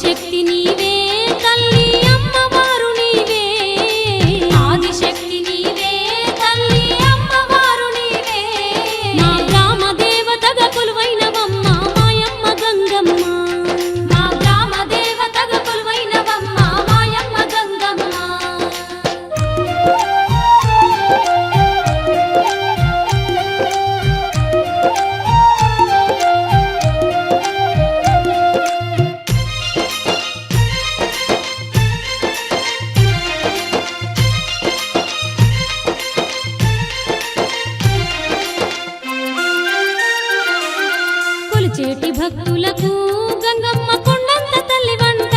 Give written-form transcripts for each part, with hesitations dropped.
ఆదిశక్తి నీవే తల్లి అమ్మవారు నీవే ఆదిశక్తి నీవే తల్లి అమ్మవారు నీవే మా గ్రామ దేవతగా కొలువైనవమ్మ మాయమ్మ గంగమ్మ మా గ్రామ దేవతగా కొలువైనవమ్మ మాయమ్మ గంగమ్మ కొలిచేటి భక్తులకు గంగమ్మ కొండంత తల్లి వంట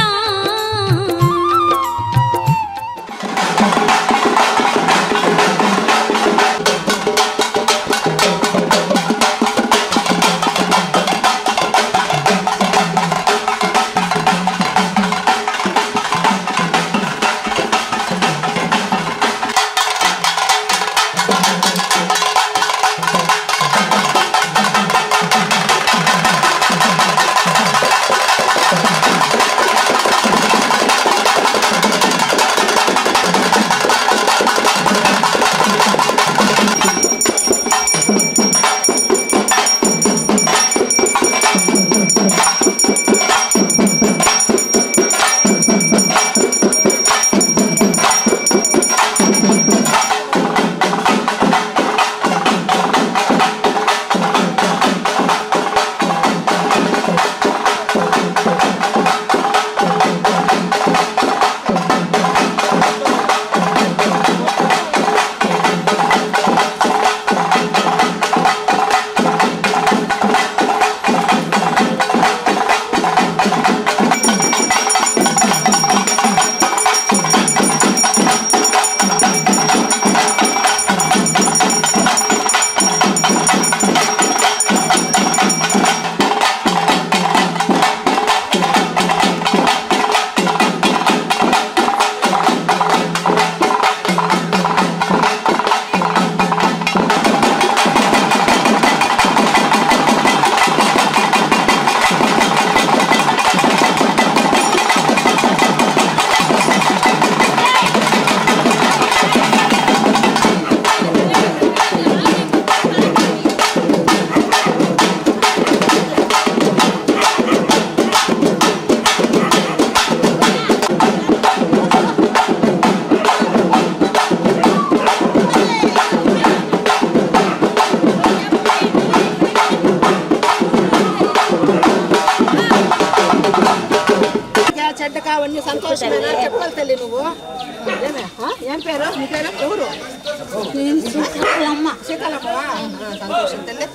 చెడ్డగా అవన్నీ సంతోషమేనా చెప్పాలి తల్లి నువ్వు ఏం పేరు నీ పేరు ఎవరు అమ్మ సీతాలమ్మా సంతోషం తల్లి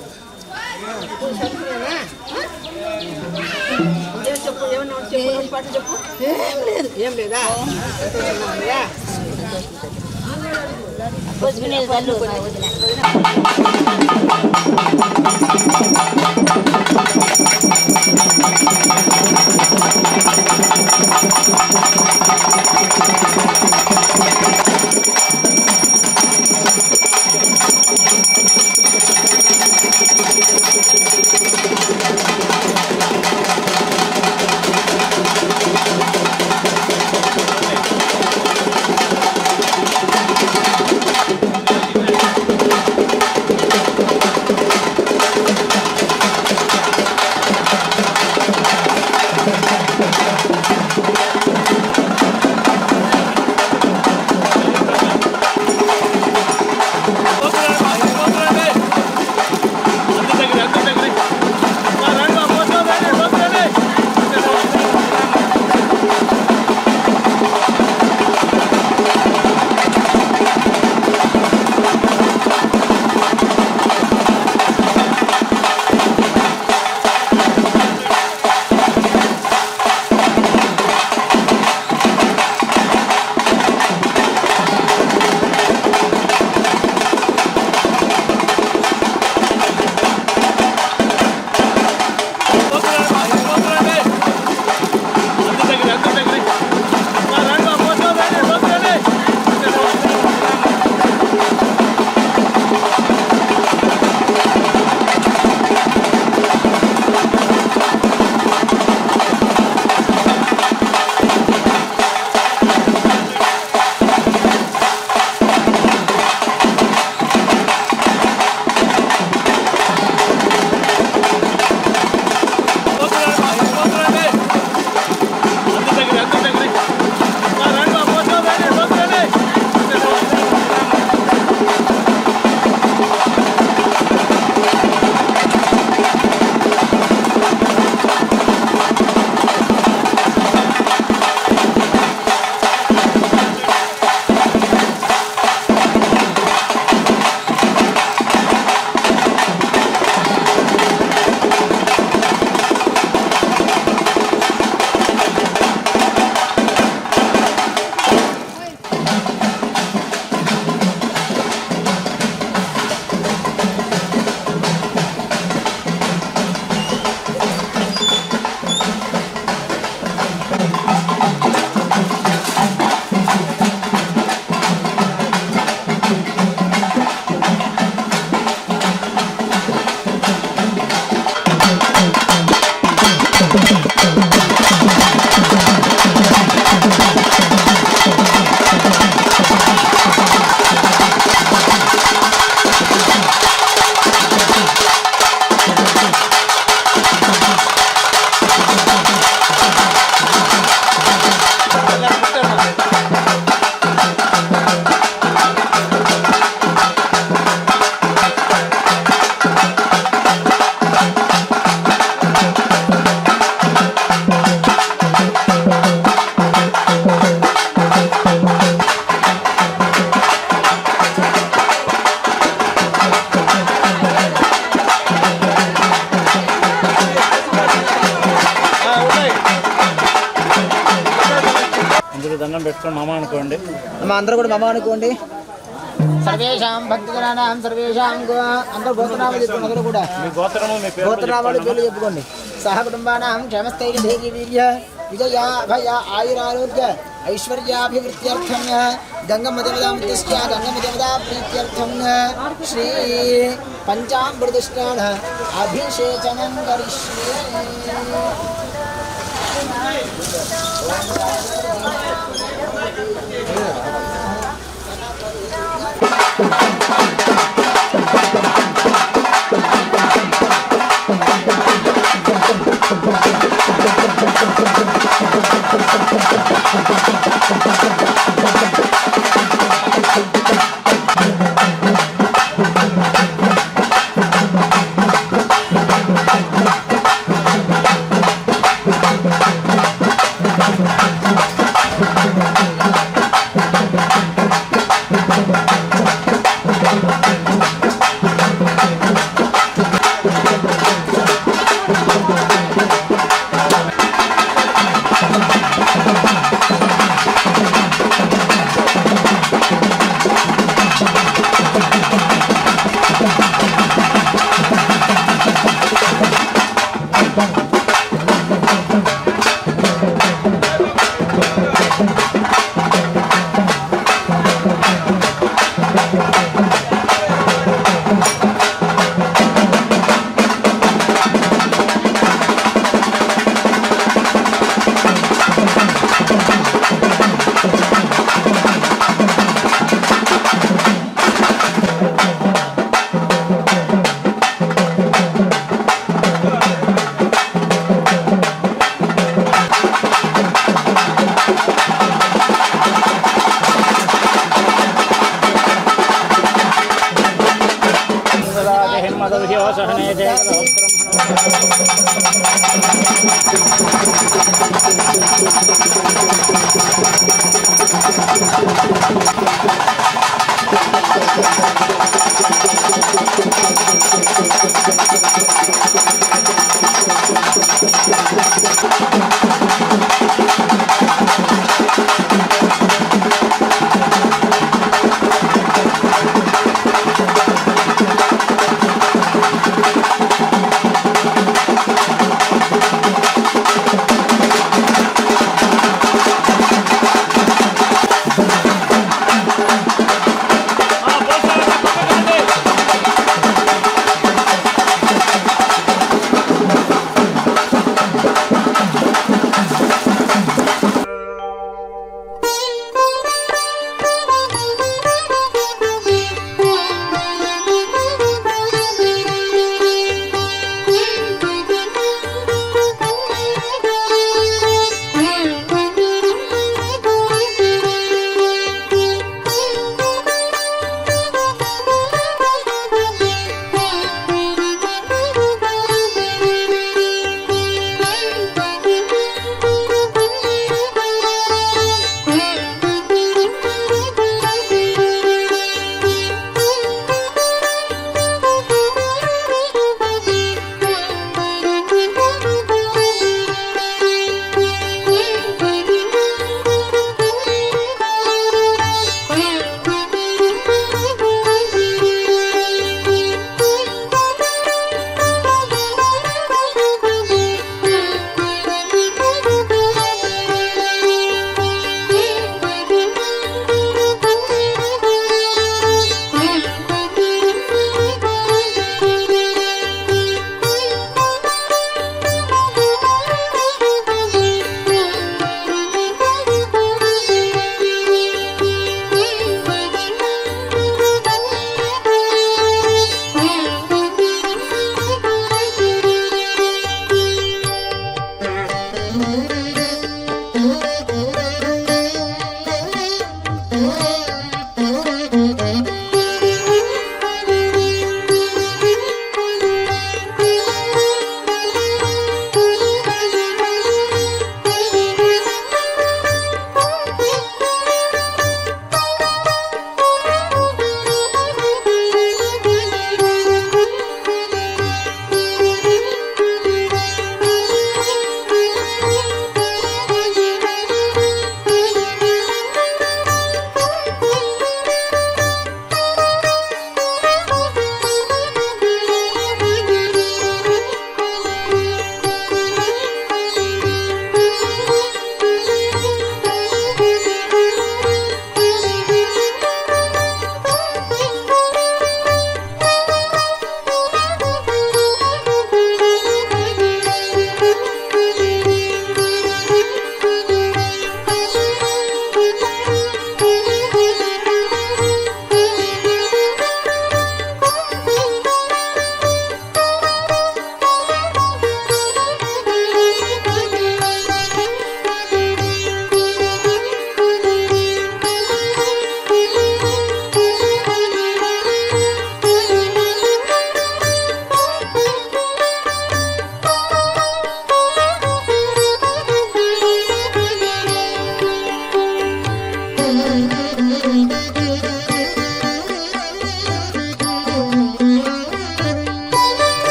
చెప్పు ఏమన్నా చెప్పు పాట చెప్పు ఏం లేదా అందరూ దండం పెట్టుకొని మామ అనుకోండి. అందరూ కూడా మామ అనుకోండి. సర్వేషాం భక్తజనానాం సర్వేషాం అందరూ గోత్రనామాలు చెప్పుకోండి. అందరూ కూడా మీ గోత్రము మీ పేరు గోత్రనామాలు పేర్లు చెప్పుకోండి. సహ కుటుంబానాం క్షేమస్థైర్య ధైర్య వీర్య విజయ భయ ఆయురారోగ్య ఐశ్వర్యాభివృద్ధ్యర్థం గంగమ్మ దేవతామృతస్య గంగమ్మ దేవతా ప్రీత్యర్థం శ్రీ పంచామృతస్నాన అభిషేచనం కరిష్యే.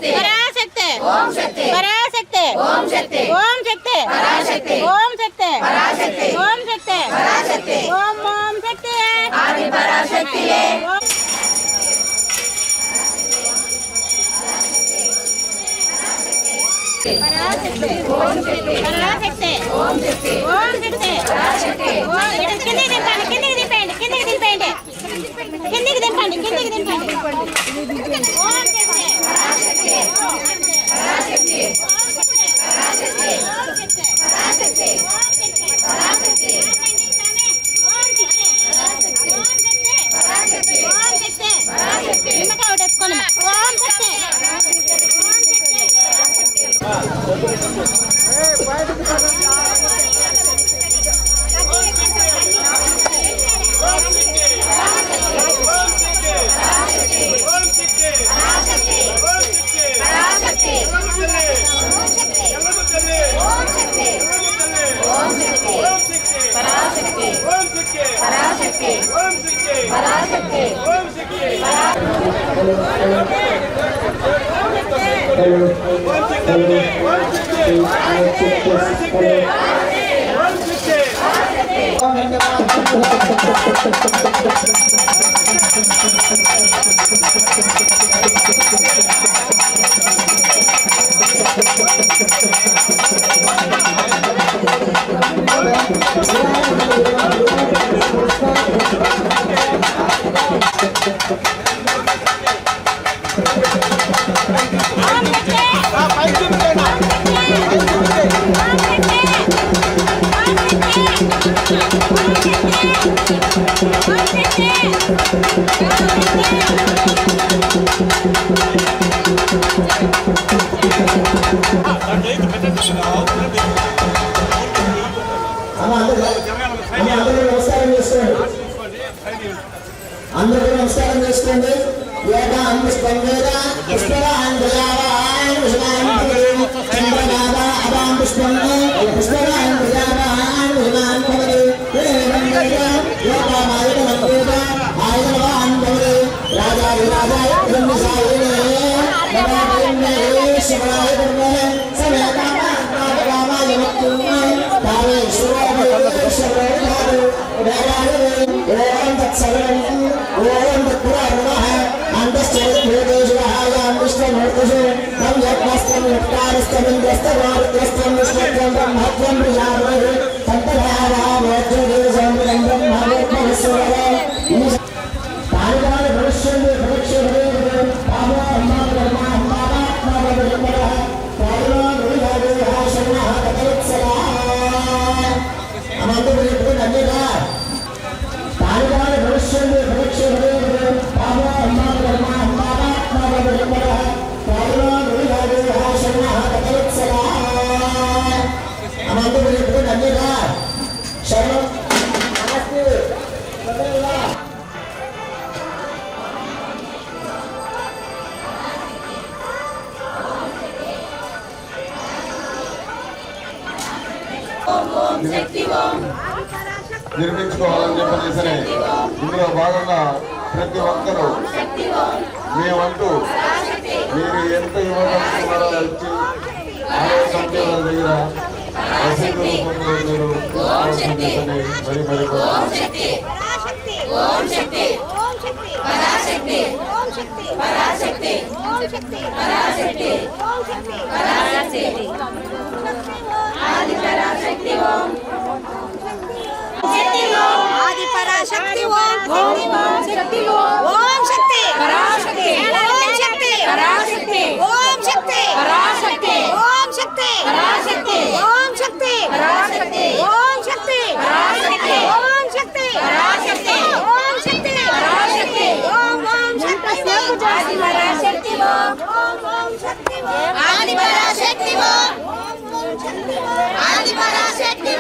పరాశక్తి పరాశక్తి ఓం శక్తి పరాశక్తి ఓం శక్తి ఓం శక్తి ఓం ఓం శక్తి ఆది పరాశక్తి పరాశక్తి ఓం శక్తి పరాశక్తి ఓం శక్తి ఓం శక్తి పరాశక్తి ఓం కిందికి దింపండి కిందికి దింపండి కిందికి దింపండి కిందికి దింపండి కిందికి దింపండి ఓం శక్తి పరాశక్తి పరాశక్తి పరాశక్తి పరాశక్తి పరాశక్తి నిమ్మకాయ ఒకటి వేసుకోండి ఓం శక్తి ఓం శక్తి అందరూ నమస్కారం చేసుకోండి నిర్మించుకోవాలని చెప్పేసి ఇందులో భాగంగా ప్రతి ఒక్కరూ మేమంటూ మీరు ఎంత ఇవ్వగలుగుతున్నారో ఇచ్చి ఆలయ సంఖ్యల దగ్గర రసీదు రూపంలో మీరు మరి మరి ఆది పరాశక్తి ఓం శక్తి ఓం శక్తి పరాశక్తి ఓం శక్తి పరాశక్తి ఓం శక్తి పరాశక్తి ఓం శక్తి పరాశక్తి ఓం శక్తి పరాశక్తి ఓం శక్తి పరాశక్తి ఓం శక్తి పరాశక్తి ఓం శక్తి పరాశక్తి ఓం ఓం శక్తి ఆది పరాశక్తి ఓం శక్తి ఆది పరాశక్తి ఆది పరాశక్తి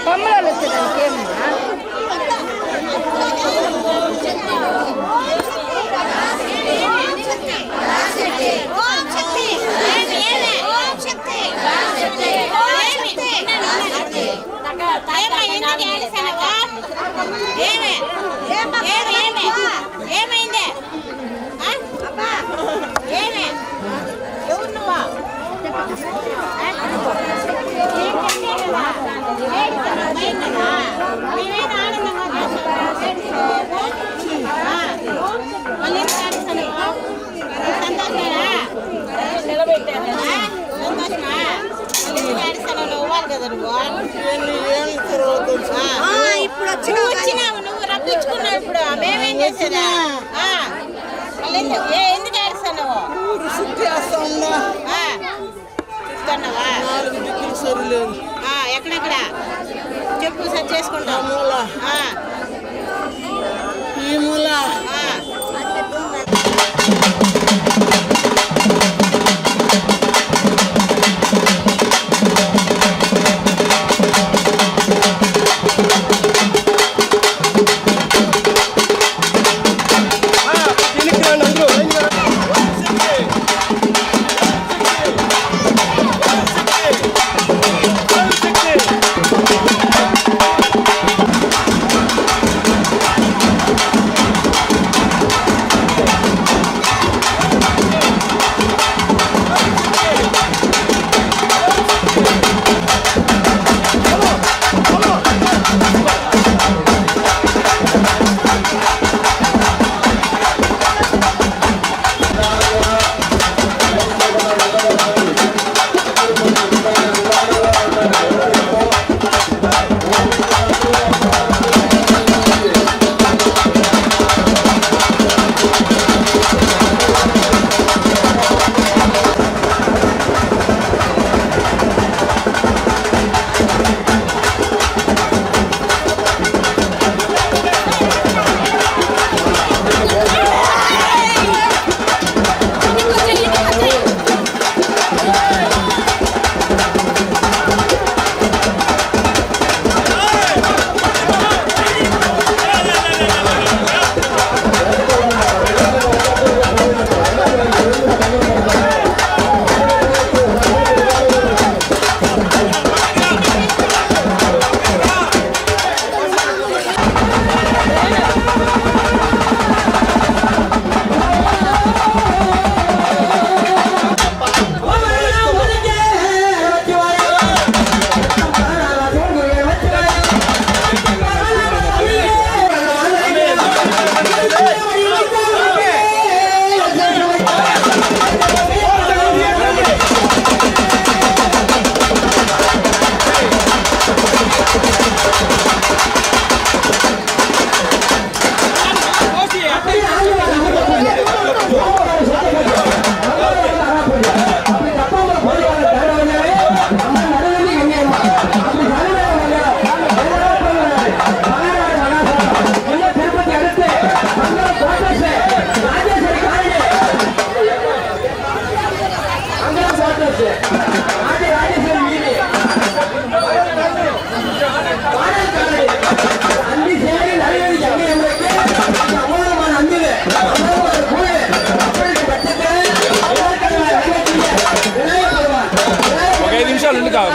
పొమ్మలు వచ్చేదానికి ఏమ్మా ఏడ్చేదా? మళ్ళీ ఎందుకు ఏడుస్తున్నావు? ఊరు సుట్టేస్తా చూస్తున్నావా? 4 దిక్కులు సరిలేదు. ఎక్కడెక్కడ చెప్పు సెట్ చేసుకుంటావు. మూల ఈ మూల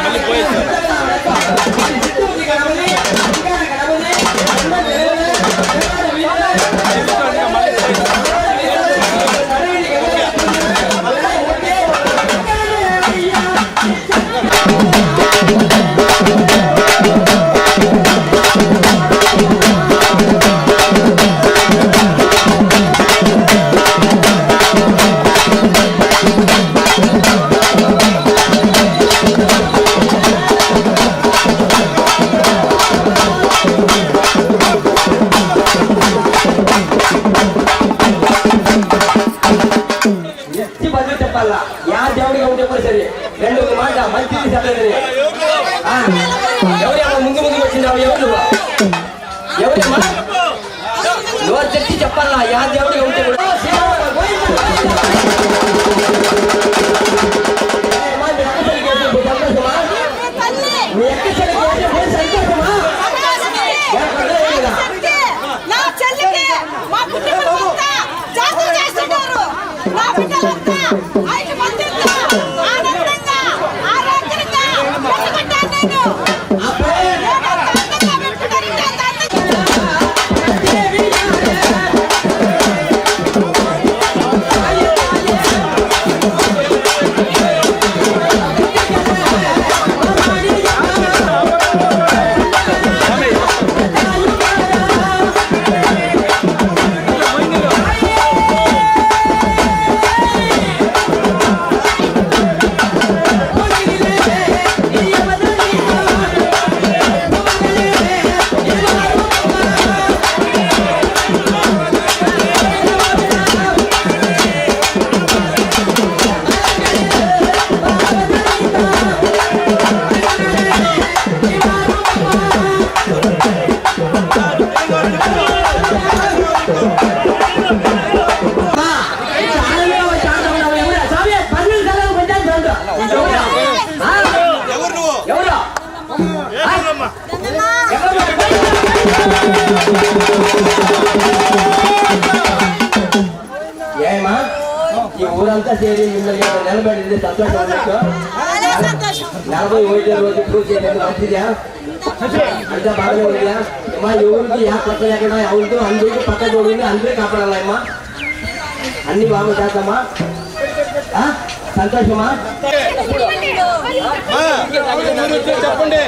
మళ్ళీ పోయేస్తారు. ఎవరు తెచ్చి చెప్పాలా యా దేవుడిగా ఉంటే కూడా Thank you. చేరి మిమ్మల్ని నిలబడింది సంతోషం అన్నట్టు 41 రోజు పూజ చేయలేదు మంచిదా అంతా బాగానే ఉందా అమ్మా ఎవరికి పక్క లేకుండా ఎవరితో అందరికీ పక్క చూడండి అందరూ కాపాడాలమ్మా అన్ని బాగా చేస్తామా సంతోషమా చెప్పండి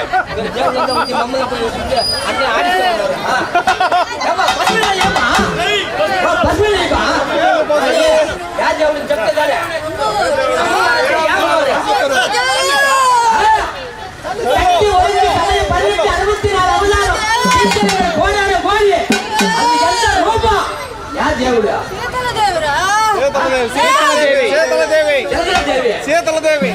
శీతలదేవి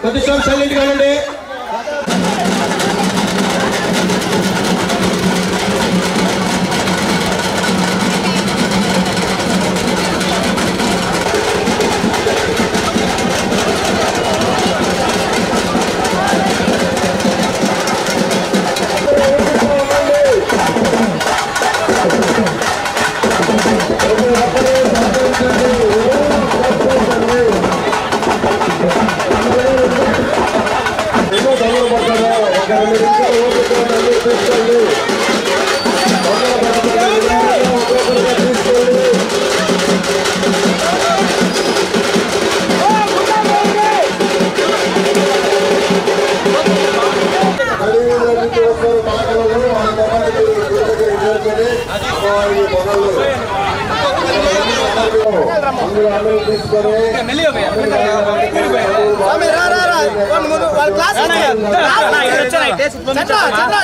కొద్దిసేపు సైలెంట్ గా ఉండండి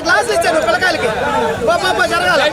గ్లాస్ ఇచ్చాను పిల్లకాయలకి జరగాలి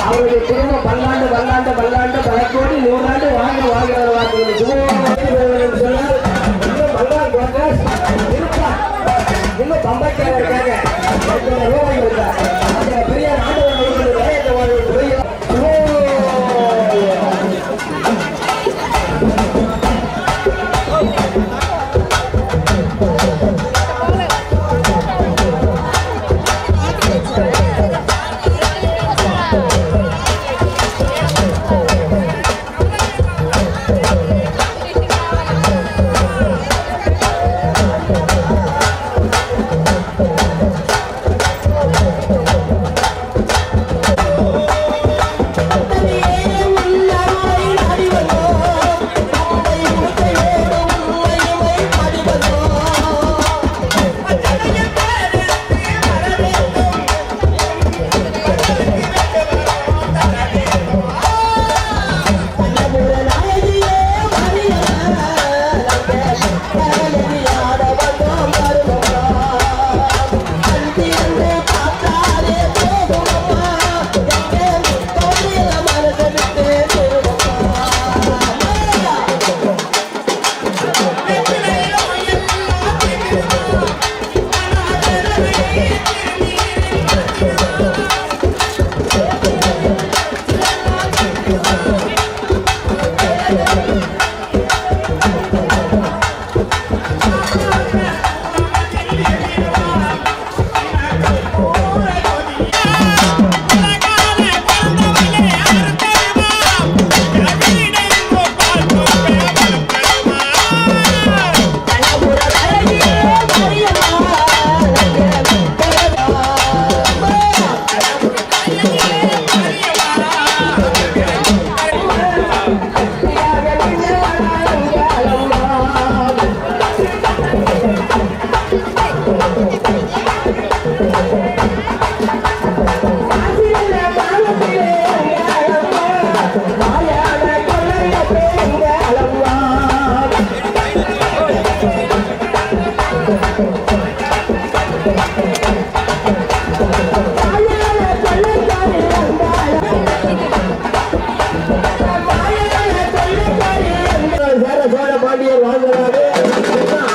அவருடைய குடும்பம் பல்லாண்டு பல்லாண்டு பல்லாண்டு பல கோடி 100 ஆண்டு வாழ்கிற வாக்குகள் சொன்னால் இன்னும் பல்லாண்டு காங்கிரஸ் இன்னும் பம்பைக்காக இருக்காங்க பெரிய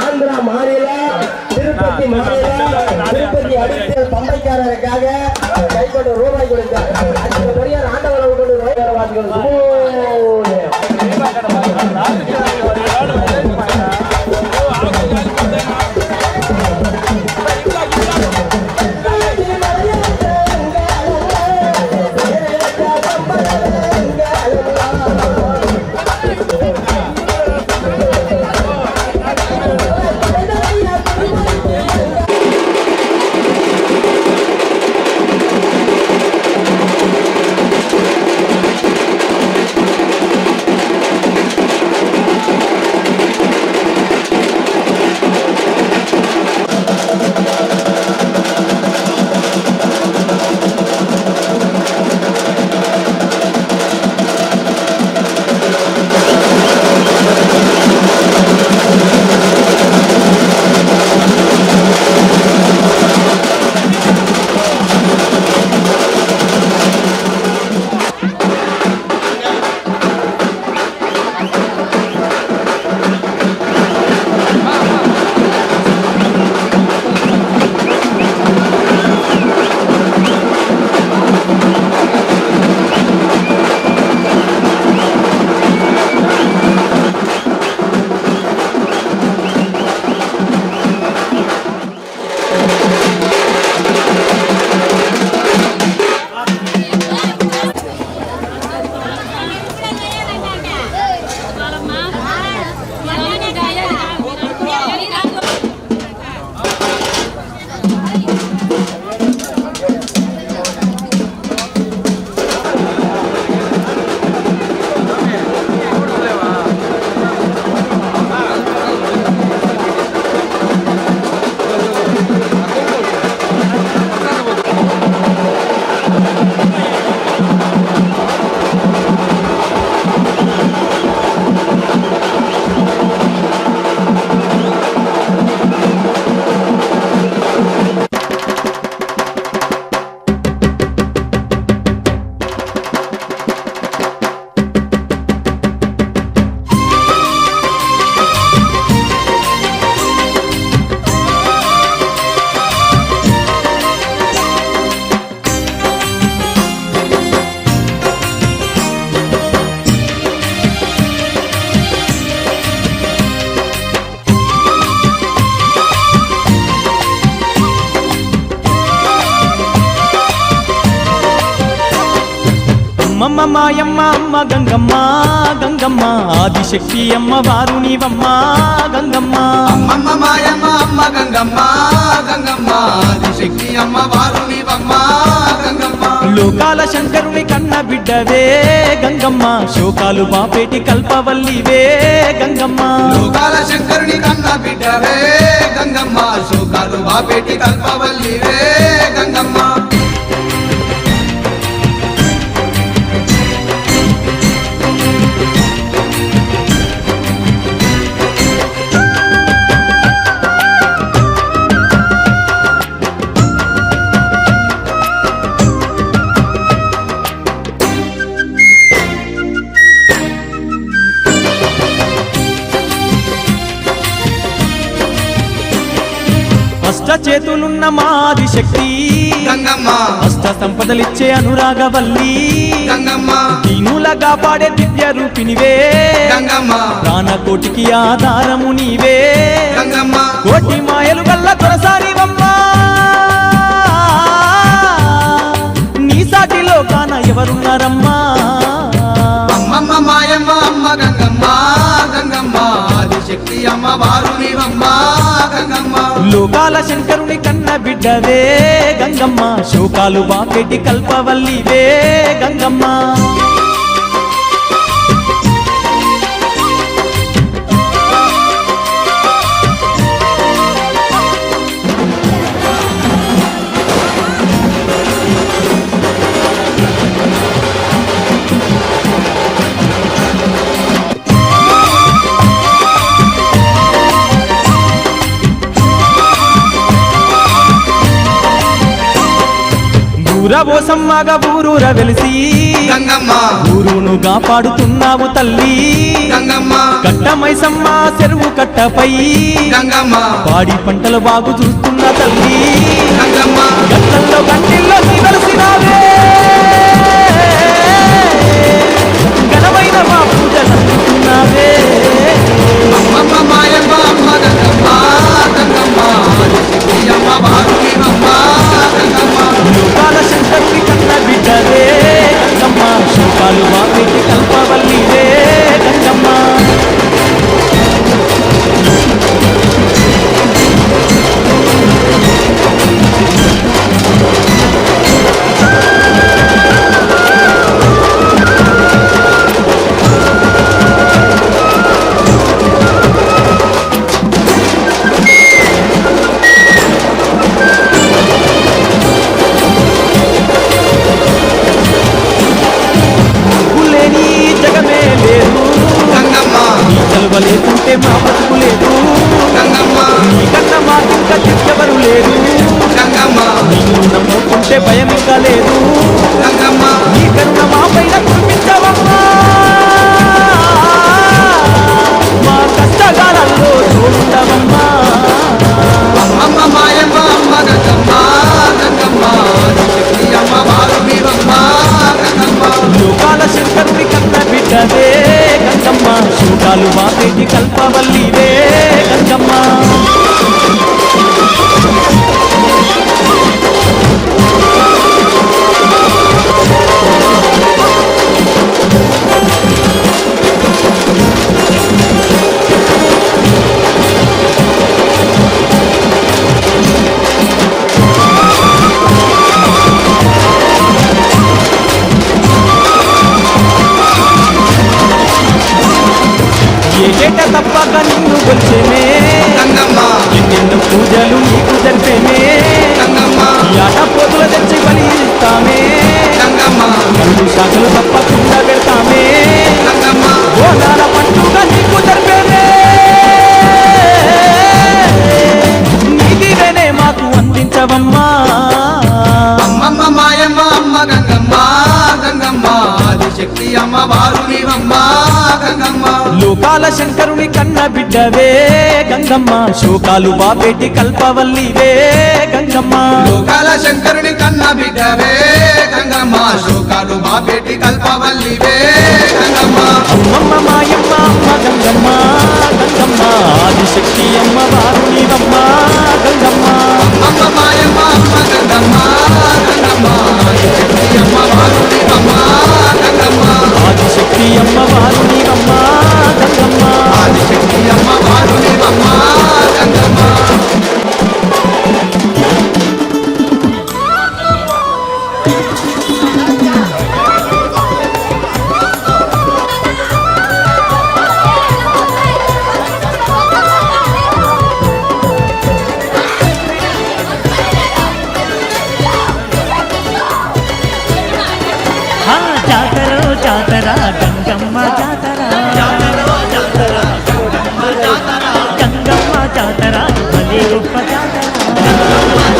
ஆந்திரா மாநில திருப்பதி திருப்பதி அடுத்த பம்பைக்காரருக்காக கைப்பட்ட ரூபாய் கொடுத்தார். அதுக்கு பெரிய ஆண்டவரை கொண்டு అమ్మమ్మ మాయమ్మ అమ్మ గంగమ్మ గంగమ్మ ఆదిశక్తి అమ్మ వారు నీవమ్మ గంగమ్మ. అమ్మమ్మ మాయమ్మ అమ్మ గంగమ్మ గంగమ్మ ఆదిశక్తి అమ్మ వారు నీవమ్మ గంగమ్మ. లోకాల శంకరుని కన్న బిడ్డవే గంగమ్మ శోకాలు బాపేటి కల్పవల్లివే గంగమ్మ. లోకాల శంకరుని కన్న బిడ్డవే గంగమ్మ శోకాలు బాపేటి కల్పవల్లివే గంగమ్మ. అష్ట చేతులున్న మాది శక్తి గంగమ్మ అష్ట సంపదలిచ్చే అనురాగవల్లి గంగమ్మ. దీనులగా పాడే దివ్య రూపినివే గంగమ్మ ప్రాణకోటికి ఆధారము నీవే గంగమ్మ. కోటి మాయలు గల్ల దొరసారివమ్మ నీ సాటిలో కాన ఎవరున్నారమ్మా. అమ్మమ్మ మాయమ్మ అమ్మ గంగమ్మ గంగమ్మ ఆదిశక్తి అమ్మ వారు నీవమ్మ గంగమ్మ. లోకాల శంకరుని కన్న బిడ్డవే గంగమ్మ శోకాలు బాపెట్టి కల్పవల్లివే గంగమ్మ. ఊరబోసమ్మగా ఊరూర వెలిసి గంగమ్మ ఊరును కాపాడుతున్నావు తల్లి గంగమ్మ కట్టమైసమ్మ చెరువు కట్టపై గంగమ్మ పాడి పంటలు బాగు చూస్తున్న తల్లి గంగమ్మ గట్టల్లో గంటిల్లో నీ వెలిసినావే ఘనమైన మా పూజలు అందుకున్నావే అమ్మమ్మ మాయమ్మ అమ్మ గంగమ్మ గంగమ్మ అమ్మ వారునివమ్మ గంగమ్మ లోకాల శంకరుని కన్న బిడ్డవే గంగమ్మ శోకాలు వాపేటి కల్పవల్లివే గంగమ్మ లేకుంటే మా బతుకు లేదు గంగమ్మ నీకన్నా మాకింకా చెట్టెవరు లేదు గంగమ్మ నిన్ను నమ్ముకుంటే భయం ఇంకా లేదు గంగమ్మ నీ కరుణ మా పైన కురిపించవమ్మా మా కష్టకాలంలో తోడుండవమ్మా అమ్మమ్మ మాయమ్మ అమ్మ గంగమ్మ గంగమ్మ శక్తి అమ్మ వారునివమ్మ గంగమ్మ లోకాల శంకరుని కన్న బిడ్డవే గంగమ్మ శోకాలు వాపేటి కల్పవల్లివే గంగమ్మ ఏటేట తప్పక నిన్ను కొలిచేమే గంగమ్మ ఎన్నెన్నో పూజలు నీకు జరిపేమే గంగమ్మ యాట పోతుల తెచ్చి బలి ఇస్తామే గంగమ్మ కళ్ళు శాఖలు తప్పకుండా పెడతామే గంగమ్మ గోదాల పండుగ నీకు జరిపేమే నీదివేనే మాకు అందించవమ్మా అమ్మమ్మ మాయమ్మ అమ్మ గంగమ్మ గంగమ్మ ఆదిశక్తి అమ్మ వారునివమ్మ గంగమ్మ లోకాల శంకరుని కన్న బిడ్డవే గంగమ్మ శోకాలు బాపేటి కల్పవల్లివే గంగమ్మ లోకాల శంకరుని కన్న బిడ్డవే గంగమ్మ శోకాలు బాపేటి కల్పవల్లివే గంగమ్మ అమ్మమ్మ మాయమ్మ అమ్మ గంగమ్మ గంగమ్మ ఆదిశక్తి అమ్మ వారునివమ్మ గంగమ్మ అమ్మ మాయమ్మ అమ్మ గంగమ్మ గంగమ్మ ఆదిశక్తి అమ్మ వారునివమ్మ గంగమ్మ ఆదిశక్తి అమ్మ వారునివమ్మ గంగమ్మ ఆదిశక్తి అమ్మ వారునివమ్మ గంగమ్మ జాతర జాతర గంగమ్మ జాతర గంగమ్మ జాతర భలే గొప్ప జాతర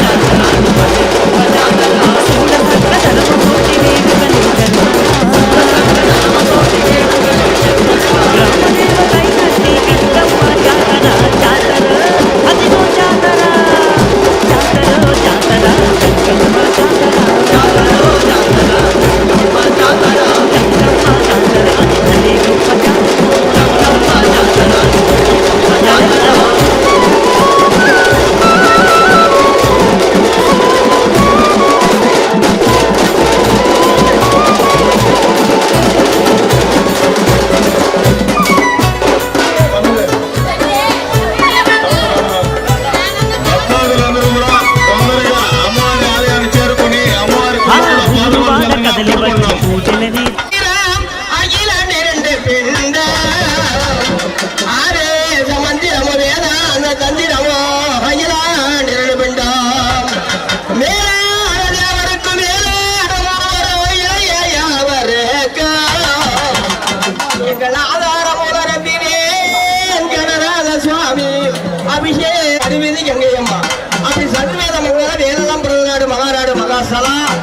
தலம்.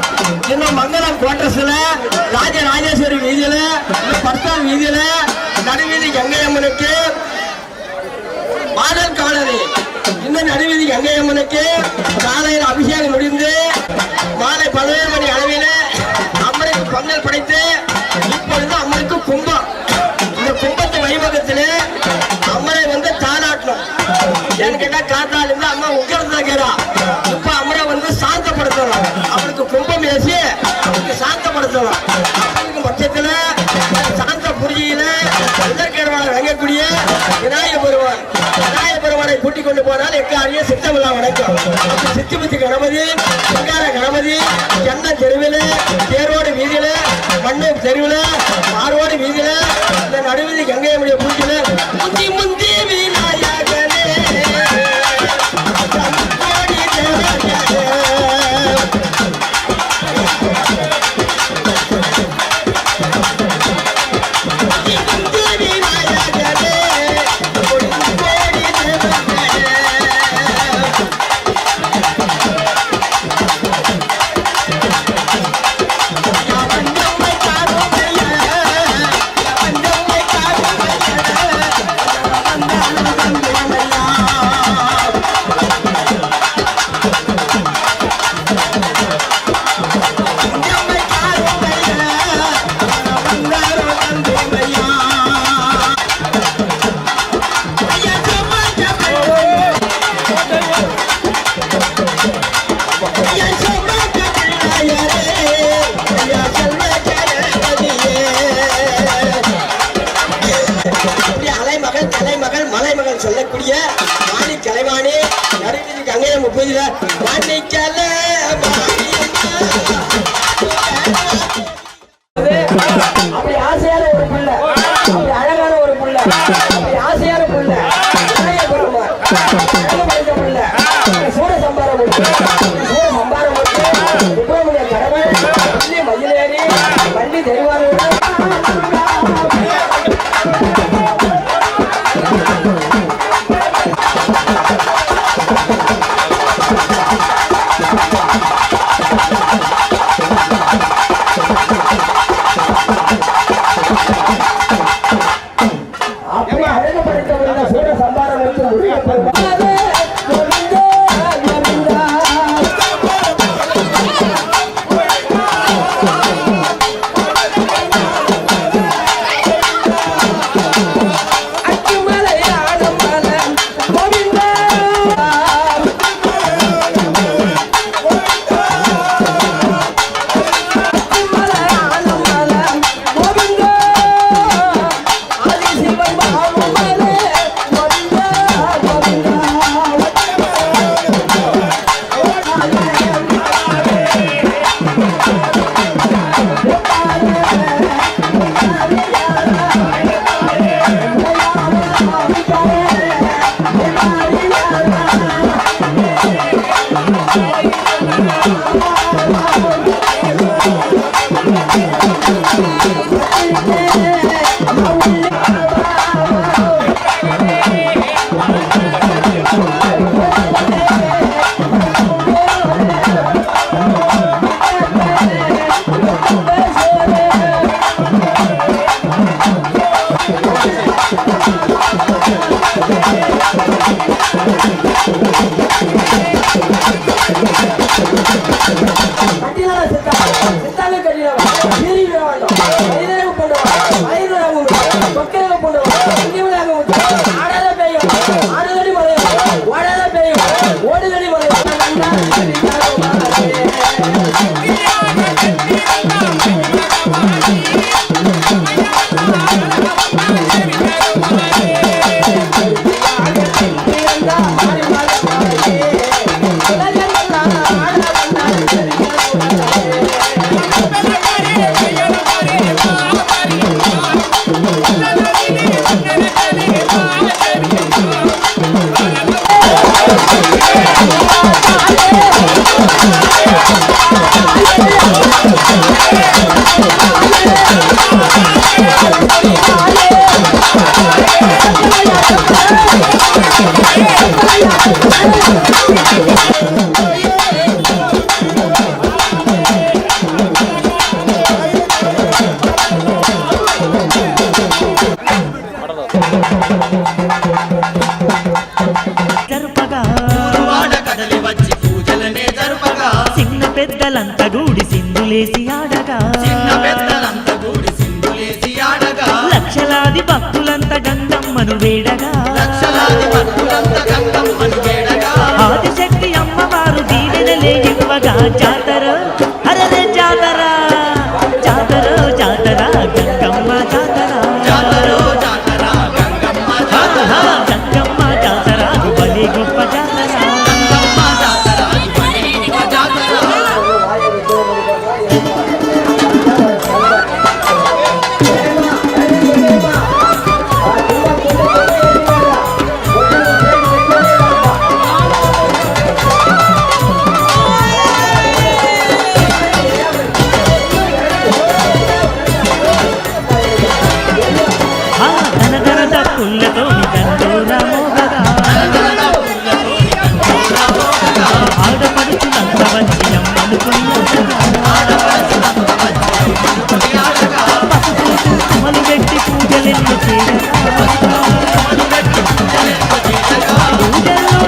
இன்னும் மங்கலம் குவார்டர்ஸ்ல ராஜராஜேஸ்வரி வீதியில பர்த்தால் வீதியில நடுவீதி கங்கை அம்மனுக்கு மாடல் காலனி இன்னும் நடுவீதி கங்கை அம்மனுக்கு காலையில் அபிஷேகம் முடிந்து மாலை 11 மணி அளவில் அம்மனுக்கு பொங்கல் படைத்து இப்பொழுது அம்மனுக்கு கும்பம். இந்த கும்பத்து வைபகத்திலே அம்மனை வந்து தாளாட்டணும். ஏன்னு கேட்டா காத்தால இருந்து அம்மா உட்கார்ந்து கேடா இப்ப அம்மனை வந்து சாந்தப்படுத்தணும். அவனுக்கு கும்பம் பேசி அவனுக்கு சாந்தப்படுத்தணும். அவனுக்கு பட்சத்துல சாந்த புரியில இதற்கேடுவான வழங்கக்கூடிய விநாயக பெருமான் கூட்டிக் கொண்டு போனால் எக்காரிய சித்தமில்லா வணக்கம். சித்திபுத்தி கணபதி சிங்கார கணபதி சென்னை தெருவில் தேரோடு வீதியில மண்ணு தெருவில் ஆரோடு வீதியில இந்த நடுவீதி கங்கையமுடைய பூஜையில முந்தி முந்தி விநாயகனே சொல்லக்கூடிய மாணி கலைவாணி நடுவீதி கங்கையம் முப்பதில மாணிக்கல அப்படி ஆசையான ஒரு பிள்ளை, அப்படி அழகான ஒரு பிள்ளை, அப்படி ஆசையான பிள்ளை, சூட சம்பாரம் சுப்பிரமணிய கடவுள் வள்ளி மயிலேறி வண்டி தெரிவாரு Thank you. సింధులేసి ఆడగా చిన్న పెద్దలంతా కూడి సింధులేసి ఆడగా లక్షలాది భక్తులంతా గంగమ్మను వేడగా లక్షలాది భక్తులంతా గంగమ్మను వేడగా ఆదిశక్తి అమ్మవారు దీవెనలే ఇవ్వగా జాతర అరరే జాతర జాతర జాతర గంగమ్మ జాతర జాతరో జాతర గంగమ్మ జాతర గంగమ్మ జాతర బలి గొప్ప జాతర గంగమ్మ జాతర గొప్ప జాతర ధనధన తప్పులతో దండోరా మోగగా ఆడపడుచులంత వచ్చి అమ్మను కొమ్మలు పెట్టి పూజలెన్ను పూజల్లో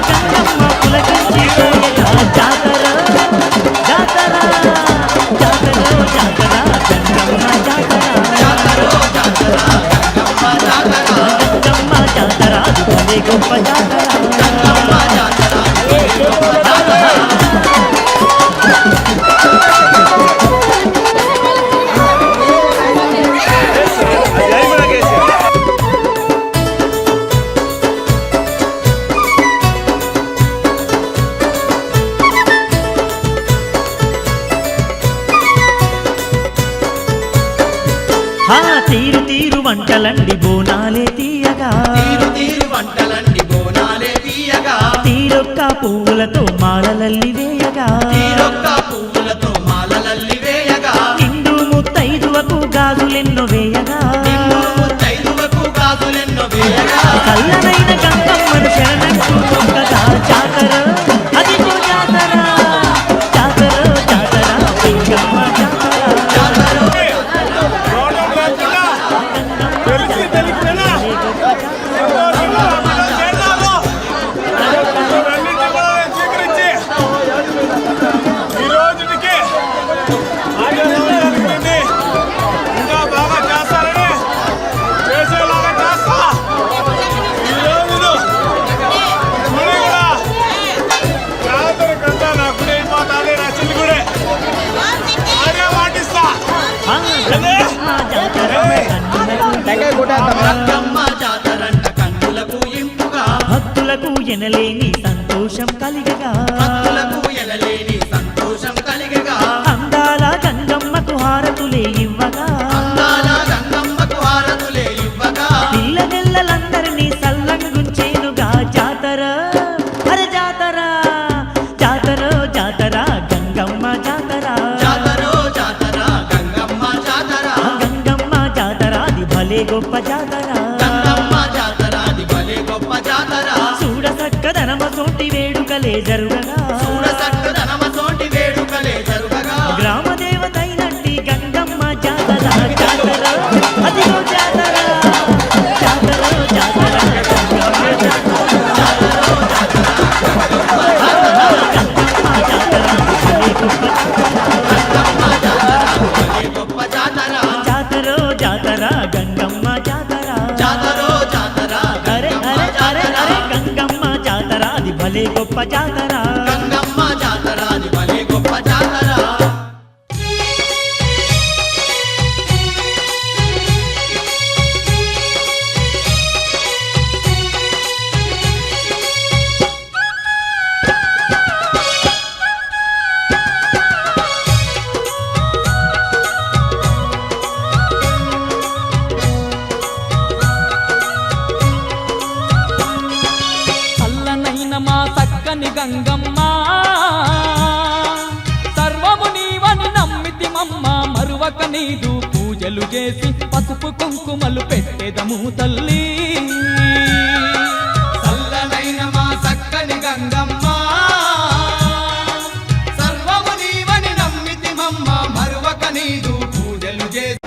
గంగమ్మ పులకించి పోయగా జాతర జాతర జాతర జాతర గంగమ్మ జాతర గంగమ్మ జాతర భలే గొప్ప జాతర తీరు తీరు వంటలండి బోనాలే తీయగా తీరు తీరు వంటలన్నీ బోనాలే తీయగా తీరొక్క పువ్వులతో మాలలల్లి వేయగా తీరొక్క పువ్వులతో మాలలల్లి వేయగా నిండు ముత్తైదువకు గాజులెన్నో వేయగా నిన్ను ముత్తైదువకు గాజులెన్నో వేయగా కల్లనైన గంగమ్మను శరణంటూ మొక్కగా జాతర అదిగో జాతర జాతర జాతర గంగమ్మ జాతర గంగమ్మ జాతరంట కన్నులకు ఇంపుగా భక్తులకు ఎనలేని సంతోషం కలిగగా భక్తులకు ఎనలేని సంతోషం కలిగగా అందాల గంగమ్మకు హారతులే ఇవ్వగా అందాల గంగమ్మకు హారతులే ఇవ్వగా పిల్లనెల్లలందరినీ సల్లంగుంచేనుగా జాతర అరే జాతర జాతర జాతర గంగమ్మ జాతర జాతరో జాతర గంగమ్మ జాతర గంగమ్మ జాతర అది భలే గొప్ప జాతర గంగమ్మ జాతర అది భలే గొప్ప జాతర చూడ చక్కదనమ సోటి వేడుకలే జరుగగా చూడ చక్కదనమ తోటి వేడుకలే జరుగగా గ్రామ దేవతైనట్టి గంగమ్మ జాతర జాతర అదిగో జాతర జాతర జాతర గంగమ్మ జాతర భలే గొప్ప గొప్ప జాతర జాతర జాతర గంగమ్మ జాతర జాతరో జాతర అరే అరే అరే అరే గంగమ్మ జాతర అది భలే గొప్ప జాతర గంగమ్మ జాతర అది భలే గొప్ప జాతర చల్లనైన మా చక్కని గంగమ్మ సర్వము నీవని నమ్మితిమమ్మ మరువక నీదు పూజలు చేసి పసుపు కుంకుమలు పెట్టెదము తల్లి చల్లనైన మా చక్కని గంగమ్మ సర్వము నీవని నమ్మితిమమ్మ మరువక నీదు పూజలు చేసి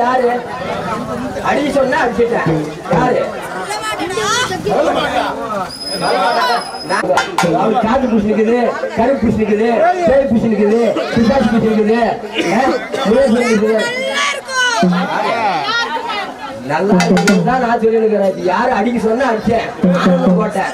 யாரு அடி சொன்னா அடிச்சிட்டேன் யாரு காட்டு பூசி நிக்குது, கருப்பு பூசி நிக்குது, பேய் பூசி நிக்குது, பிசாசு பூசி நிக்குது, நல்லா இருக்குதான் நான் சொல்லி இருக்கிறேன். யாரு அடிக்க சொன்னா அடிச்சேன் போட்டேன்.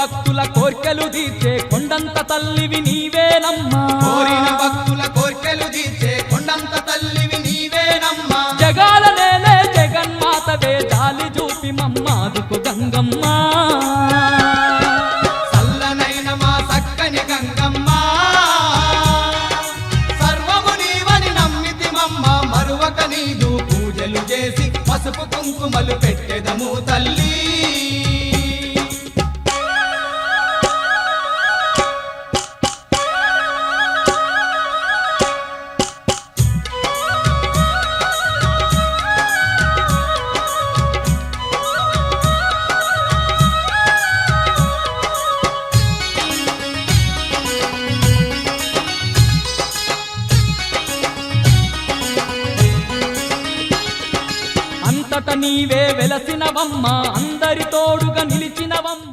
భక్తుల కోర్కెలు తీర్చే కొండంత తల్లివి నీవేనమ్మా కోరిన భక్తుల కోర్కెలు తీర్చే కొండంత తల్లివి నీవేనమ్మా జగాల నేలే జగన్మాతవే జాలి చూపి మమ్మాదుకు గంగమ్మ చల్లనైన మా చక్కని గంగమ్మ సర్వము నీవని నమ్మితిమమ్మ మరువక నీదు పూజలు చేసి పసుపు కుంకుమలు పెట్టెదము తల్లి అంతట నీవే వెలసినవమ్మ అందరి తోడుగా నిలిచినవమ్మ